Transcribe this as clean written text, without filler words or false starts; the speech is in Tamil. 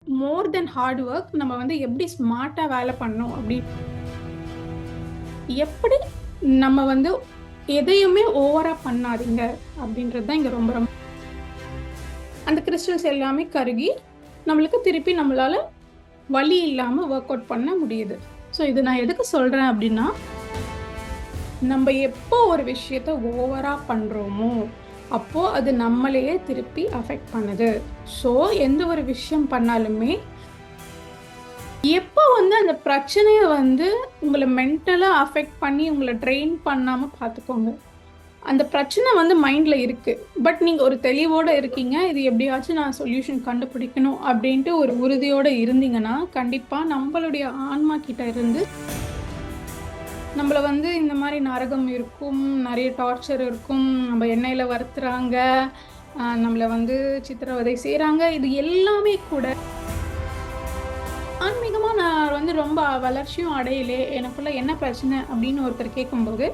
மோர் தென் ஹார்ட் ஒர்க் நம்ம வந்து எப்படி ஸ்மார்ட்டா வேலை பண்ணணும் எப்படி நம்ம வந்து எதையுமே ஓவரா பண்ணாதீங்க அப்படின்றது தான் இங்க ரொம்ப ரொம்ப அந்த கிறிஸ்டல்ஸ் எல்லாமே கருகி நம்மளுக்கு திருப்பி நம்மளால வலி இல்லாம ஒர்க் அவுட் பண்ண முடியுது. ஸோ இது நான் எதுக்கு சொல்றேன் அப்படின்னா, நம்ம எப்போ ஒரு விஷயத்த ஓவரா பண்றோமோ அப்போ அது நம்மளையே திருப்பி அஃபெக்ட் பண்ணுது. ஸோ எந்த ஒரு விஷயம் பண்ணாலுமே எப்போ வந்து அந்த பிரச்சனைய வந்து உங்கள மென்டலா அஃபெக்ட் பண்ணி உங்கள ட்ரெயின் பண்ணாம பார்த்துக்கோங்க. அந்த பிரச்சனை வந்து மைண்ட்ல இருக்கு. பட் நீங்க ஒரு தெளிவோட இருக்கீங்க. இது எப்படியாச்சும் நான் சொல்யூஷன் கண்டுபிடிக்கணும் அப்படின்ட்டு ஒரு உறுதியோட இருந்தீங்கன்னா, கண்டிப்பா நம்மளுடைய ஆன்மா கிட்ட இருந்து நம்மள வந்து இந்த மாரி நரகம் இருக்கும், நெறைய டார்ச்சர் இருக்கும், நம்ம எண்ணெயில வறுத்துறாங்க, நம்மள வந்து சித்திரவதை செய்றாங்க. இது எல்லாமே கூட ஆன்மீகமா நான் வந்து ரொம்ப வளர்ச்சியும் அடையலே, எனக்குள்ள என்ன பிரச்சனை அப்படின்னு ஒருத்தர் கேட்கும்போது